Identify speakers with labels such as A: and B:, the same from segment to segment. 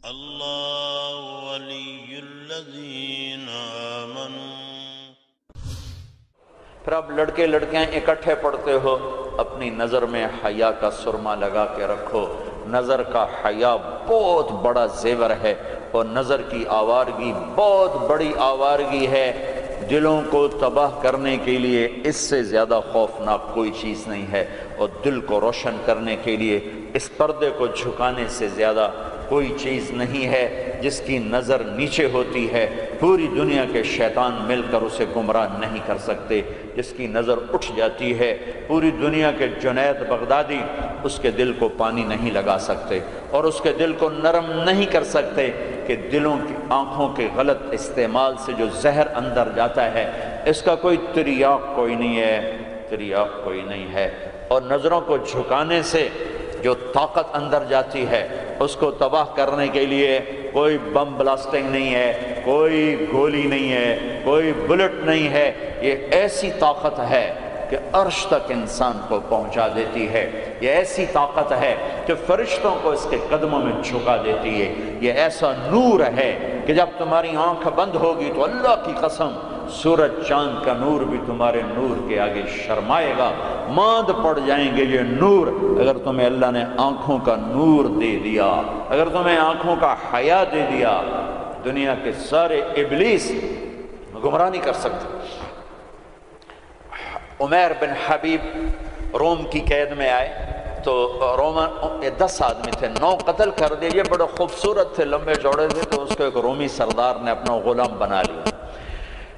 A: اللہ ولی الذین آمنوا۔
B: پھر اب لڑکے لڑکیاں اکٹھے پڑھتے ہو، اپنی نظر میں حیا کا سرما لگا کے رکھو۔ نظر کا حیا بہت بڑا زیور ہے، اور نظر کی آوارگی بہت بڑی آوارگی ہے۔ دلوں کو تباہ کرنے کے لیے اس سے زیادہ خوفناک کوئی چیز نہیں ہے، اور دل کو روشن کرنے کے لیے اس پردے کو جھکانے سے زیادہ کوئی چیز نہیں ہے۔ جس کی نظر نیچے ہوتی ہے پوری دنیا کے شیطان مل کر اسے گمراہ نہیں کر سکتے۔ جس کی نظر اٹھ جاتی ہے پوری دنیا کے جنید بغدادی اس کے دل کو پانی نہیں لگا سکتے، اور اس کے دل کو نرم نہیں کر سکتے، کہ دلوں کی آنکھوں کے غلط استعمال سے جو زہر اندر جاتا ہے اس کا کوئی تریاق کوئی نہیں ہے، تریاق کوئی نہیں ہے۔ اور نظروں کو جھکانے سے جو طاقت اندر جاتی ہے اس کو تباہ کرنے کے لیے کوئی بم بلاسٹنگ نہیں ہے، کوئی گولی نہیں ہے، کوئی بلٹ نہیں ہے۔ یہ ایسی طاقت ہے کہ عرش تک انسان کو پہنچا دیتی ہے۔ یہ ایسی طاقت ہے کہ فرشتوں کو اس کے قدموں میں جھکا دیتی ہے۔ یہ ایسا نور ہے کہ جب تمہاری آنکھ بند ہوگی تو اللہ کی قسم سورج چاند کا نور بھی تمہارے نور کے آگے شرمائے گا، ماند پڑ جائیں گے یہ نور۔ اگر تمہیں اللہ نے آنکھوں کا نور دے دیا، اگر تمہیں آنکھوں کا حیا دے دیا، دنیا کے سارے ابلیس گمراہ نہیں کر سکتے۔ عمیر بن حبیب روم کی قید میں آئے تو رومن 10 آدمی تھے، 9 قتل کر دیے۔ یہ بڑے خوبصورت تھے، لمبے چوڑے تھے، تو اس کو ایک رومی سردار نے اپنا غلام بنا لیا۔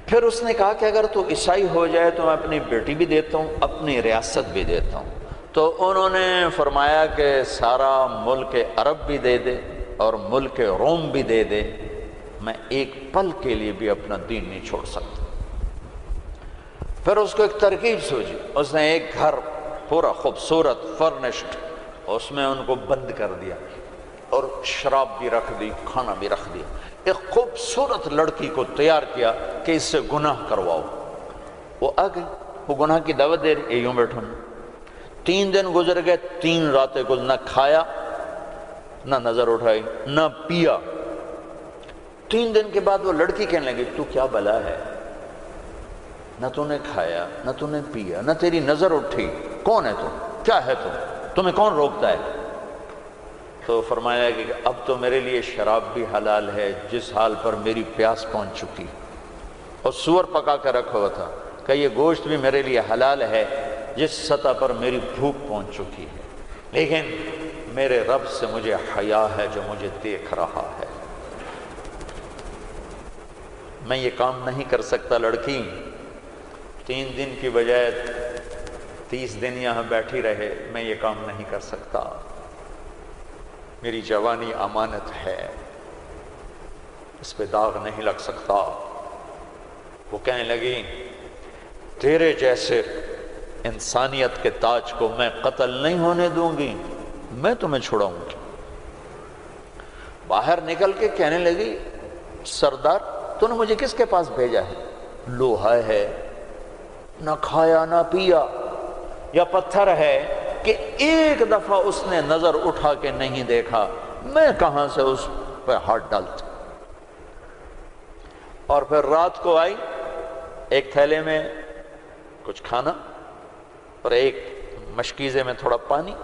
B: پھر اس نے کہا کہ اگر تو عیسائی ہو جائے تو میں اپنی بیٹی بھی دیتا ہوں، اپنی ریاست بھی دیتا ہوں۔ تو انہوں نے فرمایا کہ سارا ملک عرب بھی دے دے اور ملک روم بھی دے دے، میں ایک پل کے لیے بھی اپنا دین نہیں چھوڑ سکتا۔ پھر اس کو ایک ترکیب سوچی، اس نے ایک گھر پورا خوبصورت فرنشڈ، اس میں ان کو بند کر دیا، اور شراب بھی رکھ دی، کھانا بھی رکھ دیا۔ ایک خوبصورت لڑکی کو تیار کیا کہ اس سے گناہ کرواؤ۔ وہ آ گئی، وہ گناہ کی دعوت دے رہی، یوں بیٹھو۔ 3 دن گزر گئے، 3 راتیں کچھ نہ کھایا، نہ نظر اٹھائی، نہ پیا۔ 3 دن کے بعد وہ لڑکی کہنے لگی تو کیا بلا ہے، نہ تو نے کھایا نہ تو نے پیا نہ تیری نظر اٹھی، کون ہے تو، کیا ہے تو، تمہیں کون روکتا ہے؟ تو فرمایا کہ اب تو میرے لیے شراب بھی حلال ہے جس حال پر میری پیاس پہنچ چکی، اور سور پکا کر رکھا ہوا تھا، کہ یہ گوشت بھی میرے لیے حلال ہے جس سطح پر میری بھوک پہنچ چکی ہے، لیکن میرے رب سے مجھے حیا ہے جو مجھے دیکھ رہا ہے، میں یہ کام نہیں کر سکتا۔ لڑکی 3 دن کی بجائے 30 دن یہاں بیٹھی رہے، میں یہ کام نہیں کر سکتا، میری جوانی امانت ہے، اس پہ داغ نہیں لگ سکتا۔ وہ کہنے لگی تیرے جیسے انسانیت کے تاج کو میں قتل نہیں ہونے دوں گی، میں تمہیں چھڑاؤں گی۔ باہر نکل کے کہنے لگی سردار تو نے مجھے کس کے پاس بھیجا ہے؟ لوہا ہے، نہ کھایا نہ پیا، یا پتھر ہے کہ ایک دفعہ اس نے نظر اٹھا کے نہیں دیکھا، میں کہاں سے اس پہ ہاتھ ڈالتا؟ اور پھر رات کو آئی، ایک تھیلے میں کچھ کھانا اور ایک مشکیزے میں تھوڑا پانی،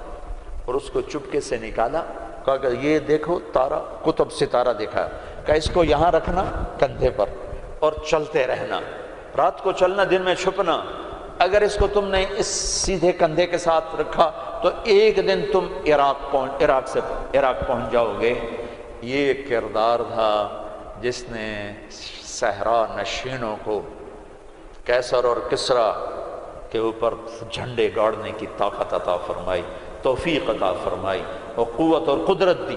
B: اور اس کو چپکے سے نکالا، کہا کہ یہ دیکھو تارا، قطب ستارہ دکھا، کہ اس کو یہاں رکھنا کندھے پر اور چلتے رہنا، رات کو چلنا دن میں چھپنا۔ اگر اس کو تم نے اس سیدھے کندھے کے ساتھ رکھا تو ایک دن تم عراق پہنچ جاؤ گے۔ یہ کردار تھا جس نے صحرا نشینوں کو کیسر اور کسرا کے اوپر جھنڈے گاڑنے کی طاقت عطا فرمائی، توفیق عطا فرمائی اور قوت اور قدرت دی۔